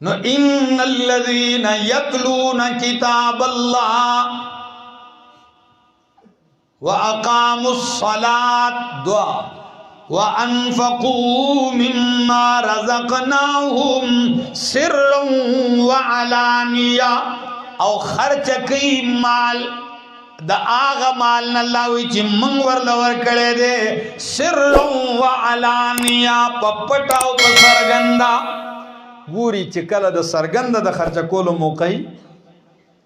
نو ان الذين يتلون كتاب الله واقاموا الصلاة دعا وانفقوا مما رزقناهم سرا وعلانية او خرچ کئی مال دا آغا مال اللہ وی چی منگ ورلور کڑے دے سرا وعلانیہ پپٹاو پا سرگندہ گوری چی کل دا سرگندہ دا خرچ کولو موقعی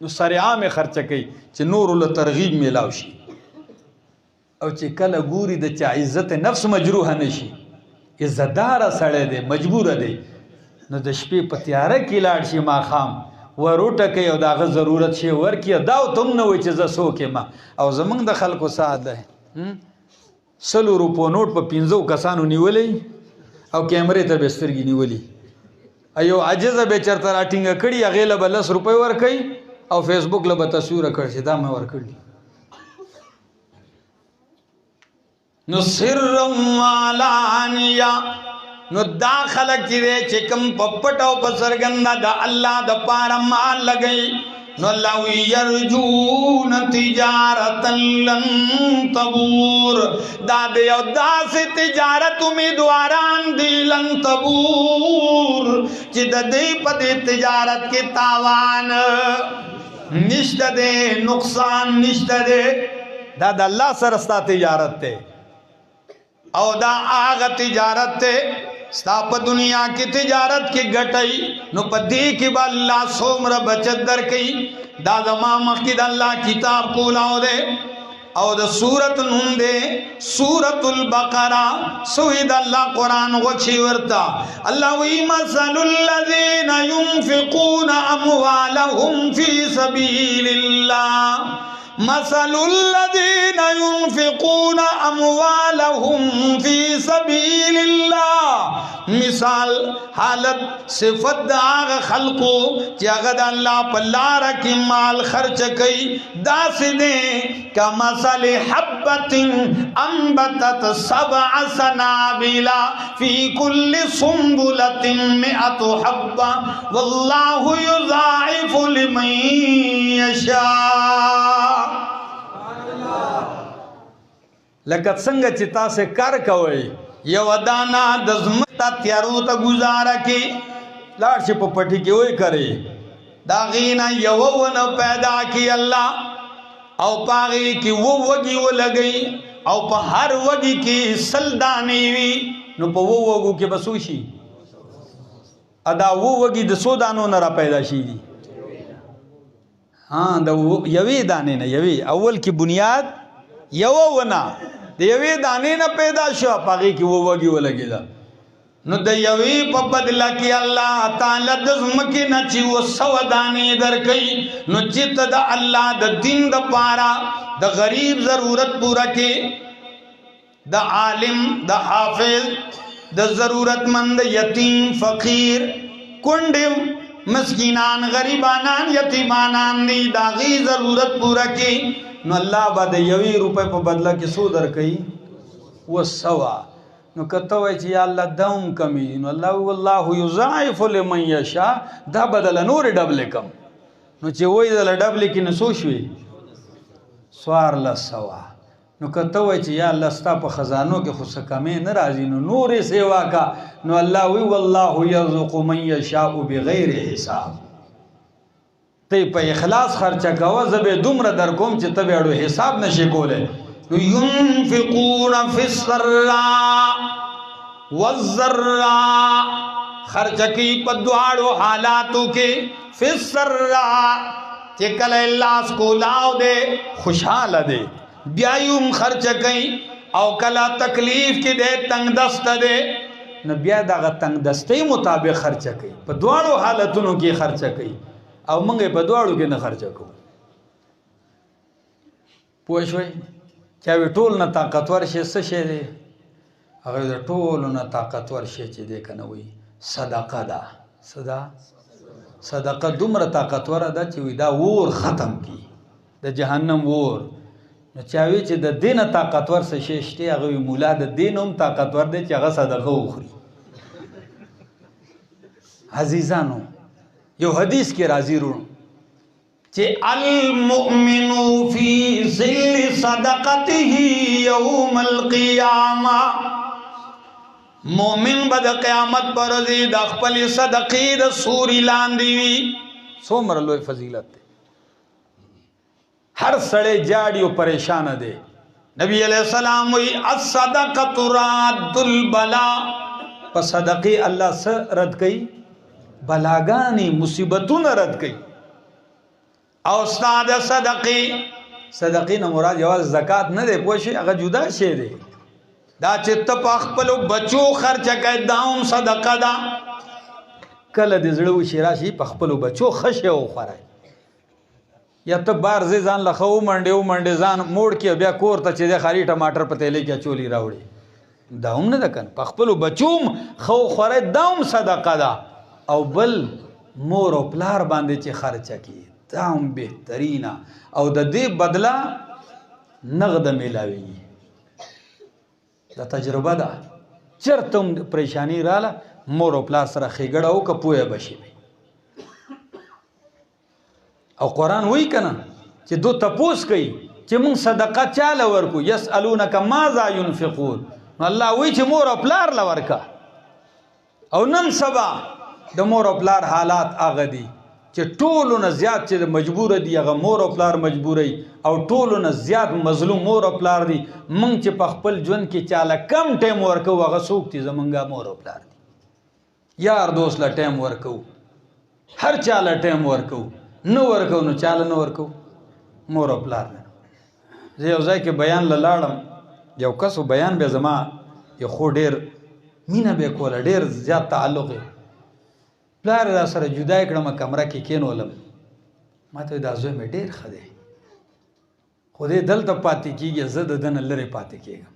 نو سر عام خرچ کئی چی نور اللہ ترغیب میلاو شی او چی کل گوری دا چا عزت نفس مجروح نشی عزتدار سڑے دے مجبور دے نو دا شپی پتیارہ کی لاڑ شی ما خام وروٹا کئی او داغ ضرورت شی ورکی داو تم نوی چی زسو کے ما او زمان دا خلقو ساعت دے 100 روپو نوٹ پا 15 کسانو نیولی او کیمرے تا بسترگی نیولی ایو عجز بیچر تا راٹنگا کڑی اغیل با 10 روپے ورکی او فیس بک لبا تصویر کرشی دا میں ورکڑی نو سرم والانیہ نو دا خلق چی دے چکم پپٹاو پسرگندہ دا اللہ دا پارا مال لگئی نو اللہ وی یرجون تجارتا لن تبور دا دے او دا سے تجارت امیدواران دی لن تبور چی دا دے پا دے تجارت کے تاوان نشت دے نقصان نشت دے دا دا اللہ سرستا تجارت تے او دا آغا تجارت تے ستا پا دنیا کی تجارت کی گٹائی نو پا دی کی با اللہ سومر بچت در کئی دا زمان مخید اللہ کتاب کولاو دے او دا سورت نون دے سورت البقرہ سوید اللہ قرآن غچی ورتا اللہ وی مثل الذین ينفقون اموالهم فی سبیل اللہ مثل الذين ينفقون اموالهم في سبيل الله مثال حالت صفت آغا خلقو چی اغد اللہ پلارا کی مال خرچ کئی دا سدے کا مثل حبت انبتت 7 سنابلا فی کل سنبلت 100 حبا واللہ یضاعف لمن یشاء لکت سنگ چتا سے کار کوئی یو دانا دزمتا تیارو تا گزارا کی لارش پا پٹی کی ہوئی کرے داغینا یو ون پیدا کی اللہ او پاغی کی وہ وگی وہ لگئی او پا ہر وگی کی سلدانی وی نو پا وہ وگو کی بسوشی ادا وہ وگی دسو دانو نرا پیدا شی دی ہاں دا یوی دانے نا یوی اول کی بنیاد یو ونا دا یوی دانے نا پیدا شو پاگی کی وہ وگی وہ لگی دا نو دا یوی پا بدلا کی اللہ تعالی دزمکی نا چی وہ 100 دانے در کئی نو چیت دا اللہ دا دین دا پارا دا غریب ضرورت پورا کی دا عالم دا حافظ دا ضرورت مند یتیم فقیر کنڈم مسکینان غریبانان یتیمانان دی داغی ضرورت پورا کی نو اللہ با دے یوی روپے پا بدلا کی سو در کئی وہ 100 نو کتوئی چی یا اللہ داؤں کمی نو اللہ واللہ یضاعف لمن یشاء دا بدل نور ڈبلے کم نو چی وہی دل ڈبلے کی نسوشوی سوار لسوا نو کتوئی چی یا اللہ ستا پا خزانوں کے خود سکمیں نرازی نو نور سیوا کا نو اللہ وی واللہ یرزق من یشاء بغیر حساب تی پا اخلاص خرچہ کوا زبے دمر در کوم چی تبیڑو حساب نشے کولے نو ینفقون فی السراء والضراء خرچہ کی پا دوارو حالاتو کے فی السراء چکل اللہ سکو لاؤ دے خوشحال دے بیایوم خرچ کئی او کلا تکلیف کی دے تنگ دست دے نو بیا دا تنگ دستی مطابق خرچ کئی پا دوارو حالتونو کی خرچ کئی او منگے پا دوارو کی نخرچ کو پوشوئی چاوی ٹول نا طاقتور شے سشے دے اگر دا ٹول نا طاقتور شے چے دے کنوئی صدقہ دا صدقہ دمر طاقتور دا چوی دا وور ختم کی دا جہنم وور نو چاوی چې د دین طاقتور څه شی شته هغه مولا د دین هم طاقتور دی چې هغه صدقه وخوري عزیزانو یو حدیث کې راځي رونو چې المؤمن فی ظل صدقته یوم القیامه، مومن به د قیامت پر ورځ د خپل صدقې د سوري لاندې وي. څومره لوی فضیلت دی. هر سړی جاړي او پریشان دی. نبی علیہ السلام وی الصدقۃ راد البلاء، په صدقې الله څه رد کوي؟ بلاګانی مصیبتونه رد کوي. او استاد صدقې نه مراد یوازې زکات نه دی، پوه شئ، هغه جدا شی دی. دا چې ته په خپلو بچو خرچه کوې دا هم صدقه ده. کله د زړه وشي راشي په خپلو بچو ښه شی وخورئ، یا ته بار ځې ځان له ښه ومنډې ځان موړ کړې بیا کور ته چې دی خالي ټماټر په تیلې کې اچولي راوړي، دا هم نه ده که نه. په خپلو بچو هم ښه وخورئ، دا هم صدقه ده. او بل مور او پلار باندې چې خرچه کړي دا هم بهترینه، او د دې بدله نغده میلاویږي. دا تجربه ده. چېرته هم پریشانی راله مور او پلار سره ښېګړه وکړه پویه به شي. او قرآن وایي که نه چې دو تپوس کوي چې موږ صدقه چاله ورکو، یسألونک ماذا ینفقون، نو الله وایي چې مور او پلار له ورکه. او نن سبا د مور او پلار حالات هغه دي چې ټولو نه زیات چې مجبوره دي هغه مور او پلار مجبوروي، او ټولو نه زیات مظلوم مور او پلار دي. موږ چې په خپل ژوند کې چاله کم ټایم ورکوو هغه څوک دي؟ زمونږ مور او پلار دي. یار دوست له ټایم ورکوو، هر چاله ټایم ورکوو، نه ورکوو نو چاله نه ورکوو، مور او پلار نه. زه یو ځای کې بیان له لاړم، یو کس بیان بیا زما یو خو ډېر مینه به یې کوله، ډېر زیات تعلق یې. پلار را سره جدا کړم، کمره کې کېنولم، ما ته دا زوی مې ډېر ښه دی، خو دې دلته پاتې کېږي، زه د ده نه لرې پاتې کېږم.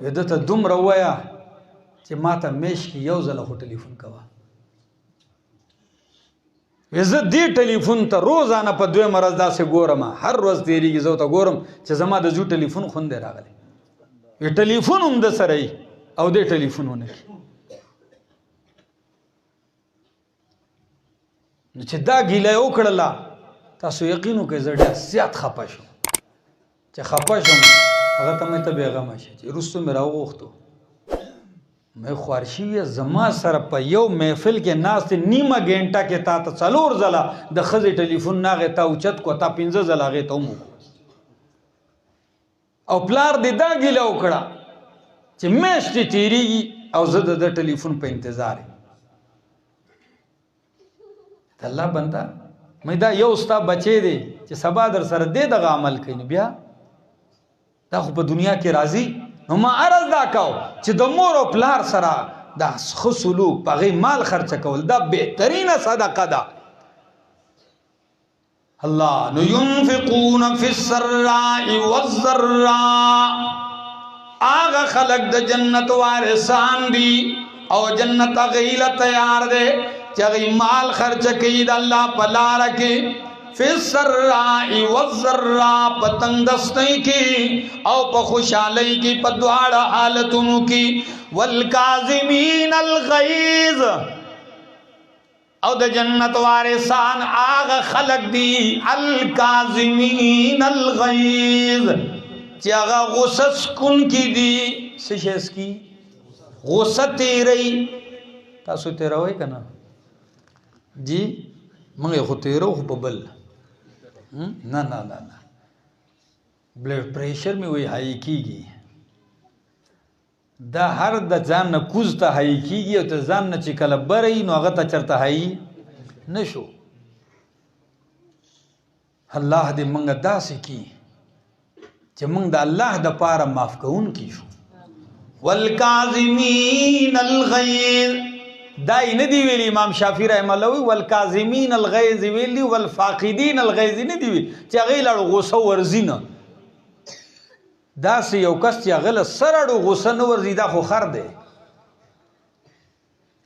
وی ده ته دومره ووایه چې ما ته میاشت کې یو ځله خو ټلیفون کوه. وی زه دې ټلیفون ته روزانه په دویمه ورځ داسې ګورم، هر ورځ تېرېږي زه ورته ګورم چې زما د زوی ټلیفون خو نه دی راغلی. وی ټلیفون هم ده سره یي او دې ټلیفون ونه کړي. نو چې دا ګیله یې وکړله، تاسو یقین وکړئ زه ډېر زیات خفه شوم. چې خفه شوم هغه ته مې ته بېغمه شه چې وروستو مې راوغوښتو، مې خوار شوي زما سره په یو محفل کې ناست نیمه ګنټه کې تا ته 4 ځله د ښځې ټلیفون نه هغې ته اوچت کړو، تا 15 ځله هغې ته هم وکړو. او پلار دې دا ګیله وکړه چې میاشتې تېرېږي او زه د ده ټلیفون په انتظار یم. د الله بنده مې دا یو ستا بچی دی چې سبا در سره دې دغه عمل کوي، نو بیا دا خو په دنیا کې راځي. نو ما عرض دا کو چې د مور او پلار سره دا ښه سلوک، په هغې مال خرچه کول دا بهترینه صدقه ده. الله نو ينفقون فی السراء والضراء، هغه خلق د جنت وارثان دي او جنت هغې له تیار دی چې هغې مال خرچه کوي د الله په لاره کې. فی السراء والضراء، په تنګدستۍ کې او په خوشحالۍ کې، په دواړه حالتونو کې. والکاظمین الغیظ، او د جنت وارثان هغه خلق دي الکاظمین الغیظ چې هغه غصه سکونکي دي. څه شی سکي؟ غصه تیروي. تاسو تیروئ که نه؟ جی موږ یې خو تیرو خو په بل نه نه نه نه. بلډ پریشر مې وایي هایي کېږي، دا هر د ځان نه کوز ته هایي کېږي، او ته ځان نه چې کله بره وي نو هغه ته چېرته هایي نه شو. الله دې موږ داسې کړي چې موږ د الله دپاره معاف کوونکي شو. والکاظمین الغیظ، دا یې نه دی ویلي امام شافعي رحمه الله وی والکاظمین الغیظ ویلي، والفاقدین الغیظ نه دی ویلي چې هغې له غوسه ورځي نه. داسې یو کس چې هغه له سره غوسه نه ورځي دا خو خر دی.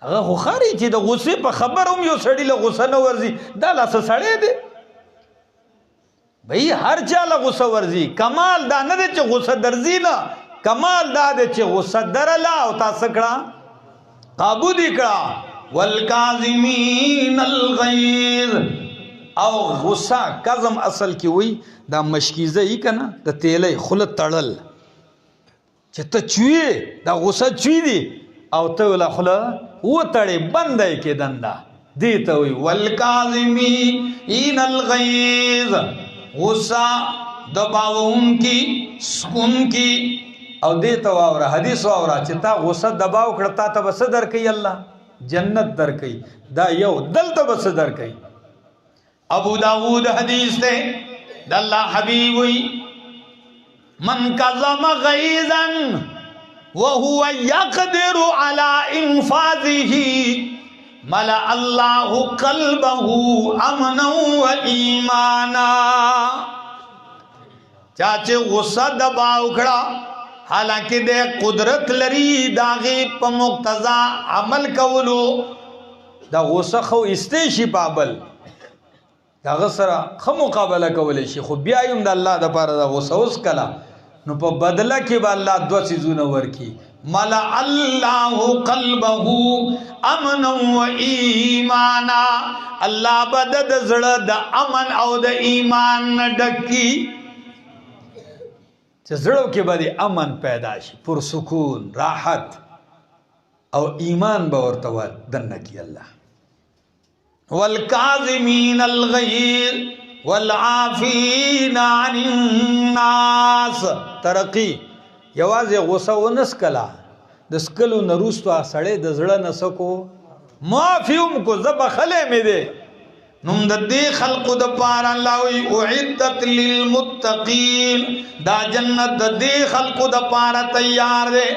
هغه خو خر یي چې د غوسې په خبر هم یو سړي له غوسه نه ورځي، دا لا څه سړی دی؟ بھئی هر چا له غوسه ورځي. کمال دا نه دی چې غوسه درځي نه، کمال دا دی چې غوسه درله او تا څه کړه؟ قابو دې کړه. والکاظمین الغیظ. او غصہ کظم اصل کی وی دا مشکیزه ای کنه د تیلې خله تړل چې ته چوي دا غصه چوي دي او ته ولا خله و تړې بندای کې دندا دی ته وی والکاظمین الغیظ. غصہ دباون کی سکون کی او دی ته واوره حدیث واوره چې تا غصه دباو کړه تا ته بس در کوي الله جنت در کوي دا یو دلته بس در کوي. ابو داود حدیث تے دا اللہ حبیب وی من کظم غیظا وهو یقدر على انفاذه ملأ اللہ قلبه امنا و ایمانا. چاچے غصہ دباو کھڑا حالانکہ دے قدرت لری داغی پا مقتضا عمل کولو دا غصہ خو استیشی پابل دا غسرہ خو مقابلہ کولی شي خو بیا یم د الله د پاره دا غوسه اوس کلا نو په بدله کې به الله دوه چیزونه ورکی ملأ الله قلبه امنا و ایمانا. الله بد د زړه د امن او د ایمان ډکی چې زړه کې به امن پیدا شي پرسکون راحت او ایمان به ورته دنه کی الله. والکاظمین الغیظ والعافین عن الناس. ترقی یوازې غوسه ونس کلا د سکلو نروستو سړی د زړه نسکو معافیم کو زبخله مې ده نوم د دې خلقو د پاره الله وی اعدت للمتقین دا جنت د دې خلقو د پاره تیار ده.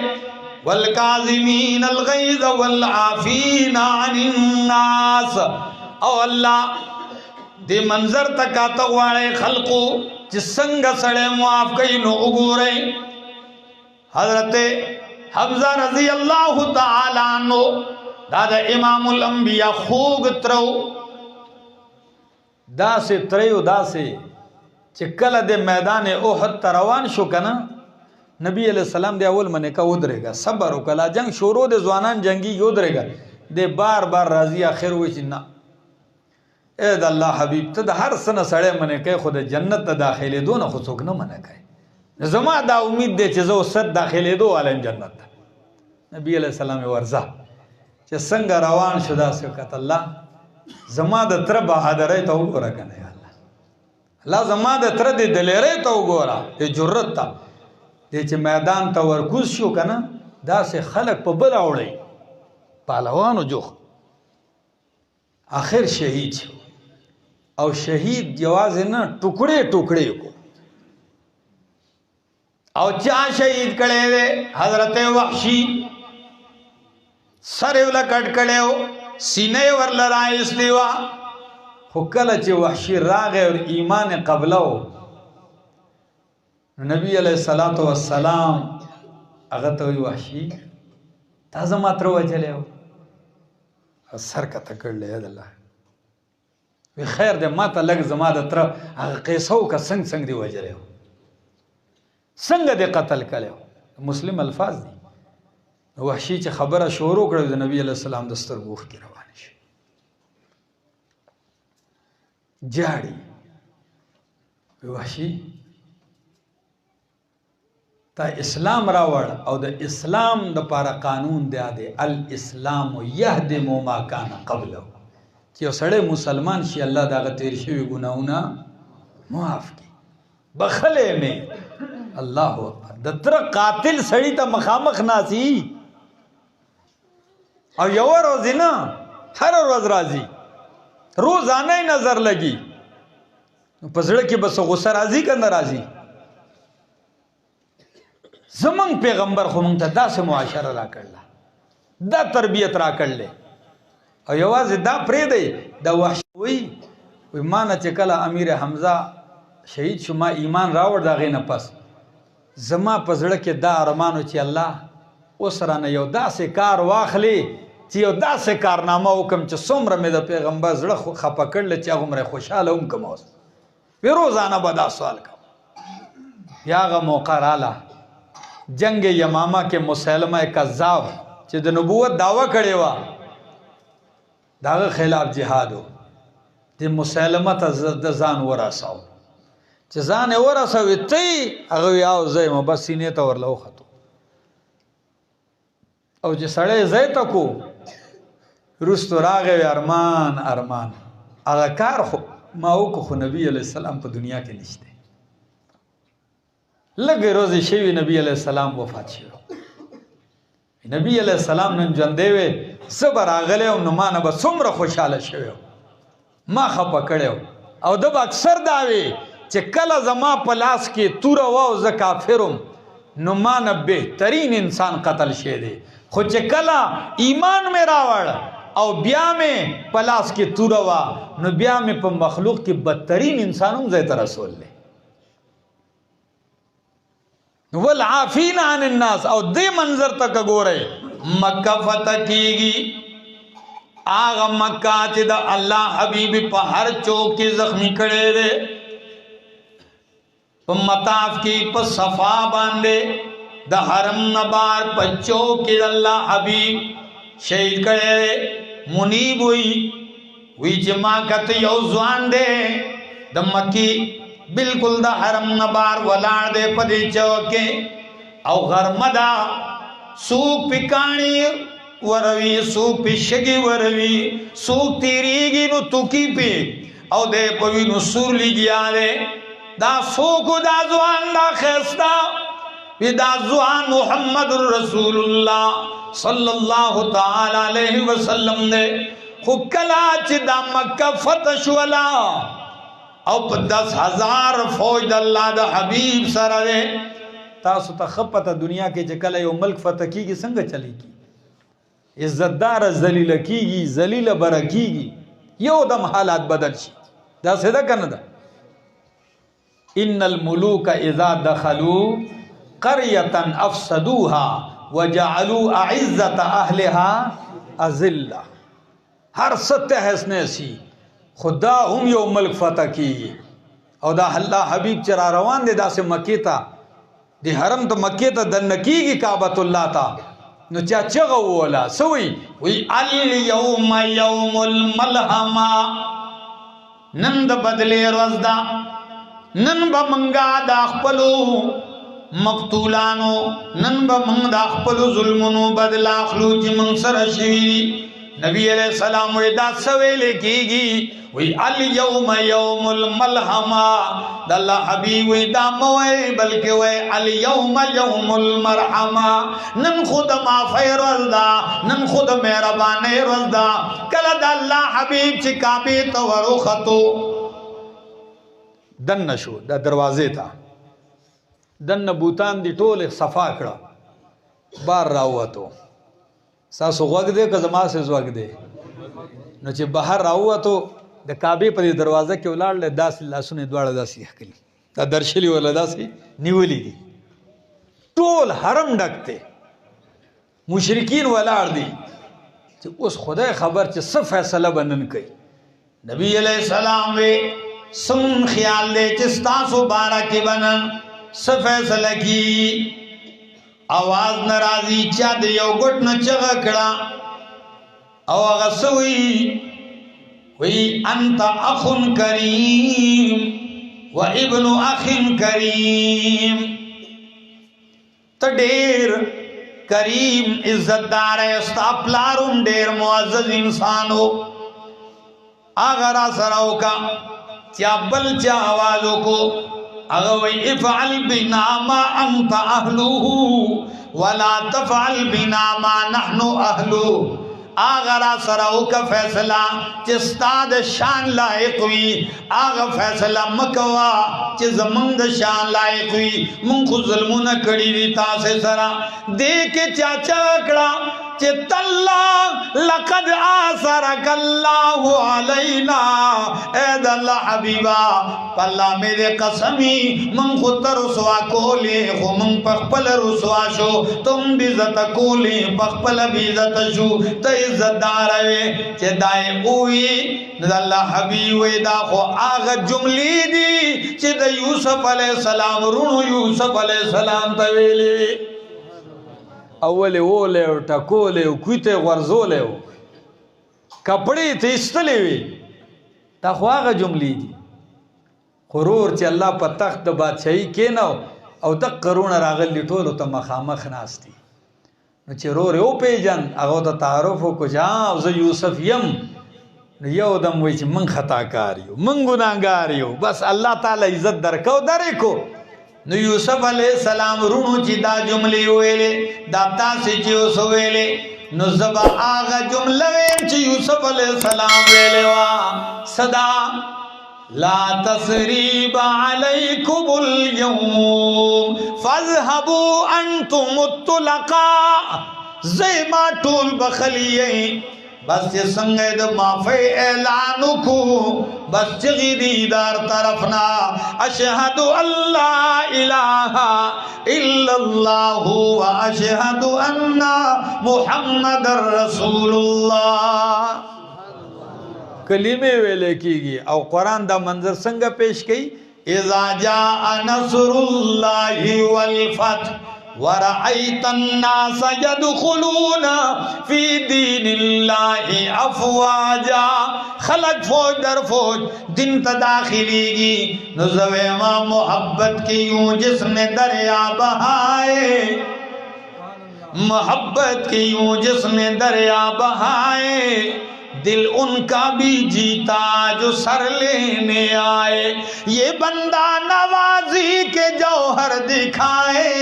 والکاظمین الغیظ والعافین عن الناس. او اللہ دی منظر تکاتا غواړي خلقو چې څنګه سړی معاف کوي نو وګورئ حضرت حمزہ رضی اللہ تعالی عنہ دا د امام الانبیاء خوږ ترو داسې تریو داسې چې کله د میدان احد ته روان شو کنه نبی علیہ السلام دی اول منه کا ودرېږه صبر وکړه جنگ شروع د ځوانان جنگي ودرېږه د بار بار راضی اخر وای چې نه اے د الله حبیب ته د هر سنه سړی منه کوي خو د جنت ته داخلي دون خو څوک نه منه کوي زما دا امید دی چې زه صد داخلي دو علم جنت نبی علیہ السلام ورزه چې څنګه روان شو دا سکت الله زما د تر بهادرۍ ته وګوره کنه یا الله زما د تر د دلیرۍ ته وګوره د جرأت ته د چې میدان ته ورکوز شو کنه دا سه خلق په بل اوړي پهلوانو جوخ آخر شهید شو او شهید جواز نه ټوکړې ټوکړې کو او چا شهید کړي وي حضرت وحشی سر ولا کټ کړو سینې ورل راځلی وا خو کله چې وحشی راغی او ایمان قبلو نبی علیہ الصلوۃ والسلام هغه ته وحشی تازه ماتره وجلو سر کا تکړلې الله وی خیر دې ماته لګ زما د تر هغه قیسو کا څنګه دی وجلو څنګه دې قتل کړو مسلم الفاظ دي وحشی چې خبره شروع کړو د نبی علیہ السلام د سترګو کې روان شي جاړي وحشی تا اسلام راوړ او د اسلام د پاره قانون دی الاسلام یهدم ما کان قبله چې سړی مسلمان شي الله دغه تیر شوی ګناونه معاف کی بخله می الله اکبر د تر قاتل سړی ته مخامخ ناسي او یو ورځ نه هر ورځ راځي روزانه نظر لګي په زړه کې بس غوسه راځي کنه راځي زمون پیغمبر خو مونږ ته داسې معاشره را کړله دا تربیت را کړله او یوازې دا پرې دی د وحشي وی ما نه چې کله امیر حمزه شهید شو ما ایمان راوړ د هغې نه پس زما په زړه کې دا ارمانو چې الله اوس رانه یو داسې کار واخلي چې یو داسې کارنامه وکم چې څومره مې د پیغمبر زړه خفه کړل چې هغومره خوشحاله هم کم اوس وی روزانه به دا سوال کوم یا هغه موقع راله جنگ یمامه کې مسلمه کذاب چې د نبوت دعوه کړې وه داغه خلاف جهادو د مسلمه ته د ځان ورساو چې ځان یې ورسوي تی هغه یاو ځای مو بس سینې ته ورله وختو او چې سړی ځای ته کو رستو راغی ارمان ارمان هغه کار خو ما وکړو خو نبی علیه السلام په دنیا کې نشته لږې روزې شوي نبی علیه السلام وفات شوی نبی علیه السلام نن ژوندی وی زه به راغلی وم نو ما نه به څومره خوشحاله شوی ما خفه کړی او ده به اکثر دا وی چې کله زما په لاس کې توره وه او زه کافر وم نو ما نه بهترین انسان قتل شوی دی خو چې کله ایمان مې راوړ او بیا مې په لاس کې توره وه نو بیا مې په مخلوق کې بدترین انسان هم ځای ته رسول دی والعافین عن الناس او دې منظر تک ګورئ مکه فتح کیږي آغا مکه چې د الله حبیب په هر چوک کې زخمی کړي دي په مطاف کې په صفا باندې د حرم نبار په چوک کې الله حبیب شهید کړي منیب وی چې ما کته یو ځوان دی د مکی بالکل دا حرم نبار ولاړ دے پدی چوکے او غرمدا سوک پکانی وروی سوک پشگی وروی سوک تیریگی نو تکی پی او دے پوی نو سور لگیا دے دا سوکو دا زوان دا خیستا وی دا زوان محمد رسول اللہ صلی اللہ تعالی علیہ وسلم دے خو کلا چی دا مکہ فتح شولا او په 10,000 فوج د الله د حبیب سره ده تاسو ته خپته دنیا کې چې کله یو ملک فتح کیږي څنګه چلیږي عزتدار ذلیل کیږي ذلیل بر کیږي یو دم حالات بدل شي دا څه ده کنه ده ان الملوک اذا دخلوا قريه افسدوها وجعلوا اعزه اهلها اذله هر ست حسنه سی خدا هم یو ملک فتح کیږي او دا الله حبیب چې را روان دي داسې مکې ته د حرم ته مکې ته دننه کیږي کعبۃ الله ته نو چا چغه ووله څه وی الیوم یوم الملحمه نن د بدلې ورځ ده نن به منګه د خپلو مقتولانو نن به منګ د خپلو ظلمونو بدله اخلو چې من سره شوي نبی علیہ السلام وی دا سویلے کیگی وی الیوم یوم الملحمہ دا اللہ حبیب وی دا موئی بلکہ وی الیوم یوم المرحمہ نن خود معافی رزدہ نن خود مہربانی رزدہ کل دا اللہ حبیب چی کعبی تورو خطو دن نشو دا دروازے تا دن بوتان دی ټول صفا کړه بار راوتو ساسو غوږ دی که زما سه زوږ دی نو چې بهر راووتو د کعبې په دروازه کې ولاړ داسې لاسونه دواړه داسې ښکلي دا درشلي ولا داسې نیولي دي ټول حرم ډک دی مشرکین ولاړ دي چې اوس خدای خبر چې څه فیصله به نن کوي نبی علیہ السلام وی سم خیال دی چې ستاسو باره کې به نن څه فیصله کیږي आवाज ناراضی چا د یو ګټ نه چغه کړه او هغه سوی وی انت اخ کریم و ابن اخ کریم ته ډیر کریم عزتدار استا پلارون ډیر معزز انسانو هغه را سره وکا چا بل چا आवाज وکړو اغوی افعل بنا ما انت اهلوه ولا تفعل بنا ما نحن اهلوه آغا سراؤ کا فیصلہ چستا دا شان لائق وی آغا فیصلہ مکوا چی زمان دا شان لائق وی من خود ظلمون کڑی دی تاسے سرا دیکھ چاچا اکڑا چی تاللہ لقد آسرک اللہ علینا اید اللہ حبیبا پاللہ میرے قسمی من خود تا رسوا کولی خو من پخپل رسوا شو تم بیزت کولی پخپل بیزت شو تا عزت داروے چی دائیں اوئی دا اللہ حبیبوی دا خو آغا جملی دی چی دا یوسف علیہ السلام رونو یوسف علیہ السلام تویلی اولی اولی و ٹکولی و کویتے غرزولی و کپڑې ته ایستلې وي. دا خو هغه جملې دي. غرور چې الله په تخت د بادشاهي کېناو او د قرونه راغلي ټولو ته مخامخ ناست دي. نو چې رور یې وپېژن هغه ته تعارف وکړو چې ها زه یوسف یم. نو یو دم وایي چې موږ خطاکار یو، موږ ګناهګار یو. بس الله تعالی عزت درکو درې کو. نو یوسف علیہ السلام رونو چې دا جملې ویلې دا تاسې چې اوس ویلې نو زبا آغا جمله ویم چې یوسف علیہ السلام ویلې وا صدا لا تسریب علیکم اليوم فاذهبوا انتم الطلقاء زیما ټول بخلیه. بس چې څنګه د معافی اعلانو کو بس چغی دی دار طرفنا اشهد الله اله الا الله واشهد ان محمد رسول الله. کلمه ویلې کیږي او قران دا منظر څنګه پیش کړي اذا جاء نصر الله والفتح ورأيت الناس يدخلون في دين الله افواجا. خلق فوج در فوج دن تداخلیگی نزوے ماں محبت کی یوں جس نے دریا بہائے، محبت کی یوں جس نے دریا بہائے دل ان کا بھی جیتا جو سر لینے آئے. یہ بندہ نوازی کے جوہر دکھائے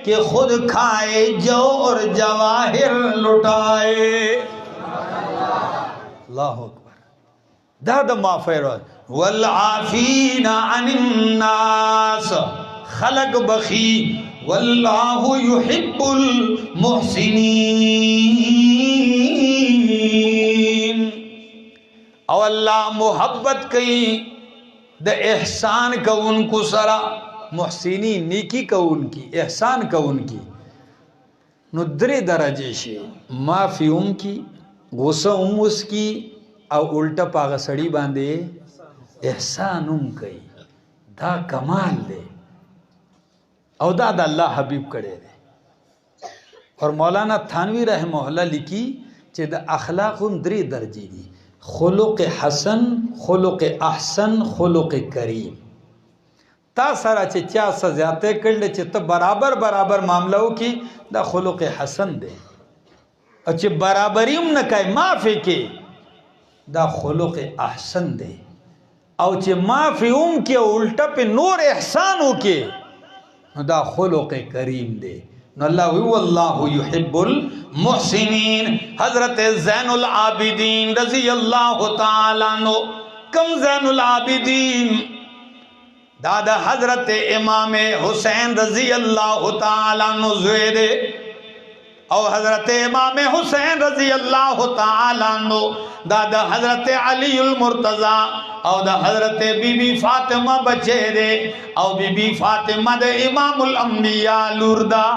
کہ خود کھائے جو اور جواہر لٹائے. اللہ اکبر. داد معافیر والعافین عن الناس خلق بخی واللہ یحب المحسنین. او اللہ محبت کئی د احسان کو ان کو سرا محسنین نیکی کو ان کی احسان کو ان کی. نو درې درجه شي معافی ام کی غصه ام اس کی او الٹا پاغه سړی باندې احسان ام کوي. دا کمال دی او دا د الله حبیب کړي دی. اور مولانا تھانوی رحمه الله لیکي چې د اخلاق درې درجې دي خلق حسن خلق احسن خلق کریم. تا سره چې چا سزاته کړل چې ته برابر برابر معاملو کې دا خلق حسن دی او چې برابرۍ هم نه کوي معافي کې دا خلق احسن دی او چې معافي هم کې الټا په نور احسان وکې نو دا خلق کریم دی. نو الله هو الله يحب المحسنین. حضرت زین العابدین رضی اللہ تعالی عنہ کم زین العابدین دادا حضرت امام حسین رضی اللہ تعالی عنہ زوید او حضرت امام حسین رضی اللہ تعالی عنہ دادا حضرت علی المرتضی او دا حضرت بی بی فاطمہ بچے دے او بی بی فاطمہ دے امام الانبیاء لوردا.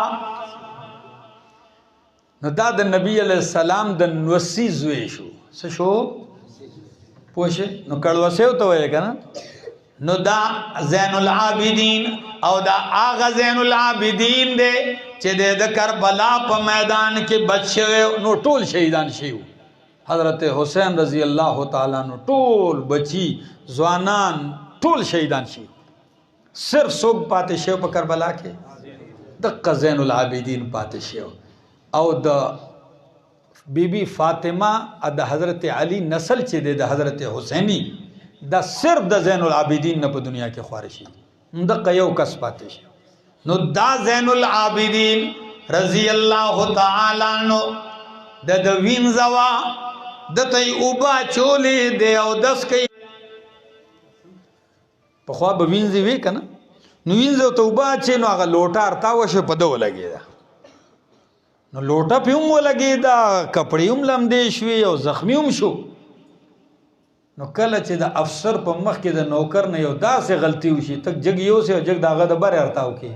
نو دا د نبی علیہ السلام د نوسی زوی شو سشو پوشه نو کڑوسیو تو ہے کنا. نو دا زین العابدین او دا آغا زین العابدین دے چے دے دا کربلا پا میدان کے بچے نو ټول شہیدان شیو. حضرت حسین رضی اللہ تعالیٰ نو ټول بچی زوانان ټول شہیدان شیو. صرف سوگ پاتے شیو پا کربلا کے دقا زین العابدین پاتے شیو. او دا بی بی فاطمہ دا حضرت علی نسل چے دے دا حضرت حسینی دا صرف دا زین العابدین نا پا دنیا کے خوارشی دا یو کس پاتے شی. نو دا زین العابدین رضی اللہ تعالی عنہ دا دا وینزوا دا تی اوبا چولے دے او دس کئی پا خواب وینزی وی کنا نو وینزو تا اوبا چے نو آگا لوٹا ارتاوشو پا دو لگی دا نو لوٹا پی ام لگی دا کپڑی ام لمدے شوی او زخمی ام شو. نو کله چې د افسر په مخ کې د نوکر نه یو داسې غلطي وشي تک جګ یو سه جګ داغه د بر ارتاو کې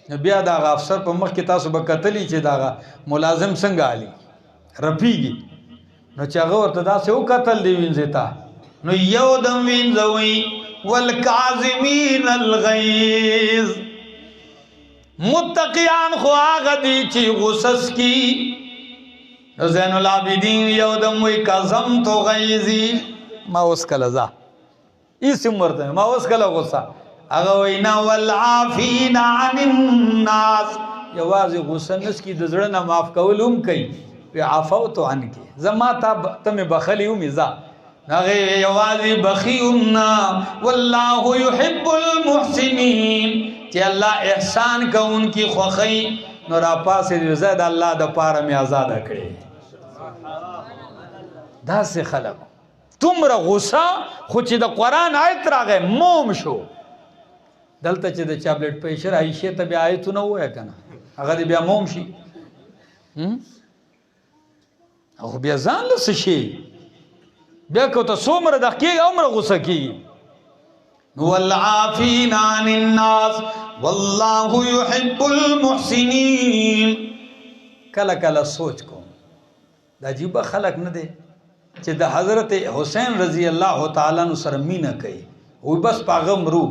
نو بیا داغه افسر په مخ کې تاسو به کتلی چې داغه ملازم څنګه علي رفیږي نو چې هغه ورته داسې وکتل دی وینځتا نو یو دم وینځوي والکاظمین الغیظ. متقیان خو هغه دي چې غصص کی نو زین العابدین یو دم وی کظم تو غیزی ما اوس کله ځه ایسم ورته ما اوس کله غصه هغه وینا والعافین عن الناس یوازې غصه نس کی د زړه نه معاف کول هم کوي په عفوت عنک زما ته مې بخلی هم ځه هغه یوازې بخی هم نه والله يحب المحسنین چې الله احسان کوونکی خوښي نو را پاسې زید الله د پاره مې آزاد کړي داسې خلک تمره غصه خو چې د قرآن آیت راغی موم شو دلته چې د چابلیټ پیشر عایشه ته بیا آیتونه ووایه که نه هغه دې بیا موم شي خو بیا ځان له څه شي بیا که ته څومره دغه کېږي هومره غصه کېږي والعافین عن الناس والله يحب المحسنین کله کله سوچ کوم دا عجیبه خلق نه دی چې د حضرت حسین رضی الله تعالی عنہ سره مینه کوي وی بس پاغه مرو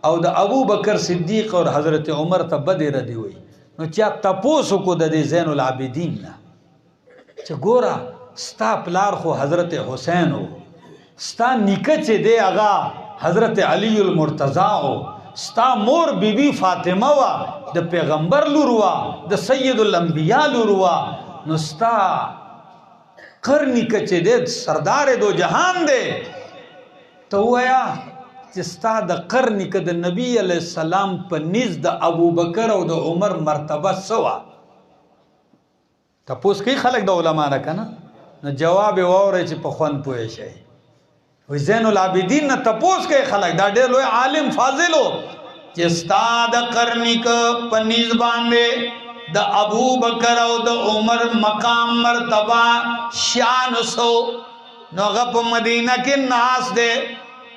او د ابو بکر صدیق او حضرت عمر ته بد ردی وي نو چا تاسو کو د زین العابدین نه چې ګوره ستا پلار خو حضرت حسین او ستا نیکه چې دی هغه حضرت علی المرتضی او ستا مور بی بی فاطمه وا د پیغمبر لور وا د سید الانبیاء لور وا نو ستا قرنی کچه دے سردار دو جہان دے تو وایا چې ستا د قرنی که د نبی علیہ السلام په نزد د ابو بکر او د عمر مرتبه سوا تپوس کوي خلک د علما نه کنه نو جواب واوري چې په خوان پوي شي وي زین العابدین نه تپوس کوي خلک دا ډېر لوی عالم فاضلو چې ستا د قرنی که په نزد باندې د ابو بکر او د عمر مقام مرتبه شان سو نو غپ مدینہ کې ناس دے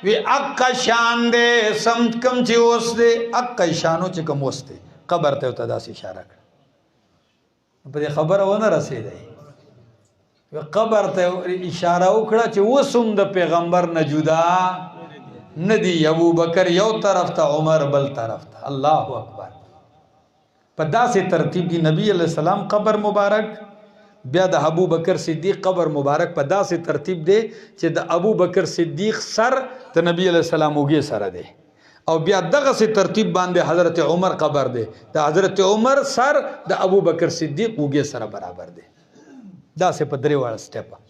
وی اق شان دے سمت کم چې اوس دے اق شانو چې کم اوس دے قبر ته ته داسې اشاره کړ په دې خبره ونه رسیدای وی قبر ته اشاره وکړه چې وسوم د پیغمبر نه جدا ندی ابو بکر یو طرف ته عمر بل طرف ته الله اکبر په داسې ترتیب کې نبی علیہ السلام قبر مبارک بیا د ابو بکر صدیق قبر مبارک په داسې ترتیب دی چې د ابو بکر صدیق سر د نبی علیہ السلام وګي سره دی او بیا دغه سي ترتیب باندې حضرت عمر قبر دی د حضرت عمر سر د ابو بکر صدیق وګي سره برابر دی داسې په درې واړه سټیپ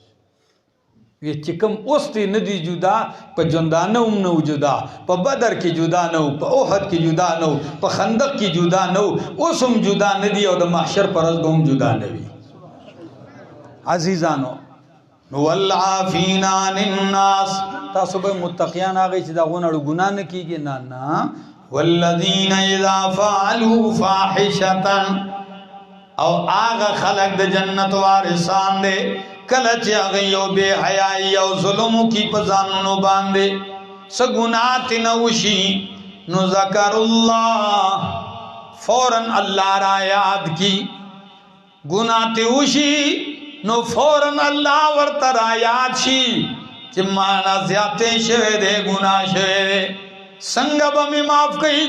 وی چې کوم اوس دی ندی جدا په جندانه هم نو جدا په بدر کې جدا نو په احد کې جدا نو په خندق کې جدا نو اوس هم جدا ندی او د محشر پر ورځ هم جدا نوي عزیزانو والعافین عن الناس تاسو به متقیان هغه چې دا غونړو ګنا نه کیږي نه نه والذین اذا فعلوا فاحشه او هغه خلق د جنت وارثان دي کله چې هغه یو بے حیايي او ظلم کی په ځانونو باندې سګونات نه وشي نو ذکر الله فورن الله را یاد کی ګنات وشي نو فورن الله ورته را یاد شي چې معنا زیاتې شوه دې ګناه شوه دې څنګه به مې معاف کړي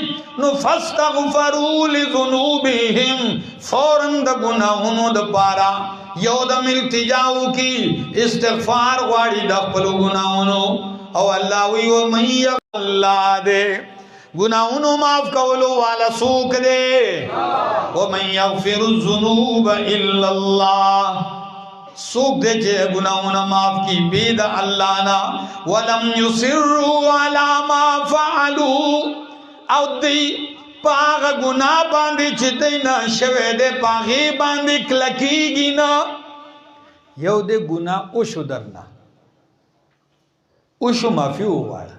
نو فاستغفروا لذنوبهم فورن د ګناهونو د پاره یو د التجاو کی استغفار غواړي د خپل ګناهونو او الله وی او مې الله دې ګناهونو معاف کولو والا سوک دې او من یغفر الذنوب الا الله سوک دے چې گناہونا معاف کی بید اللہ نا ولم یصروا علی ما فعلوا او دی پاغ گناہ باندی چې دی نا شوے دے پاغی باندی کلکی گی نا یو دے گناہ اوشو درنا اوشو مافیو وارا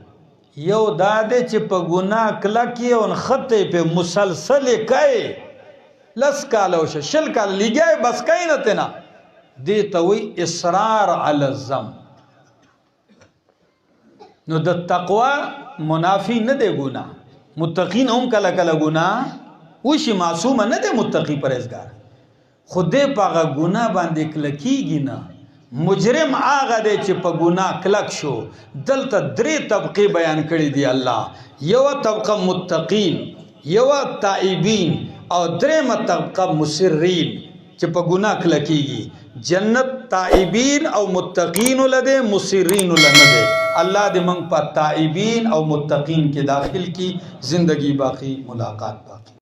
یو دادے چې پا گناہ کلکی ان خطے پہ مسلسل کئے لس کالو شل کال لگئے بس کئی نا تینا دیتا وی اصرار علی الزم نو د تقوی منافی نه دی گناہ متقین هم کله کله گناہ وشي معصوم نه دی متقی پرهیزګار خود دې پاغه گناہ باندې کلکیږي نه مجرم هغه دی چې په گناہ کلک شو دلته درې طبقه بیان کړی دی الله یو طبقه متقین یو تائبین او درېمه طبقه مسرین چې په گناہ کلکیږي جنت تائبین او متقین لده مسرین لنده. اللہ دے منگ پا تائبین او متقین کے داخل کی زندگی باقی ملاقات باقی.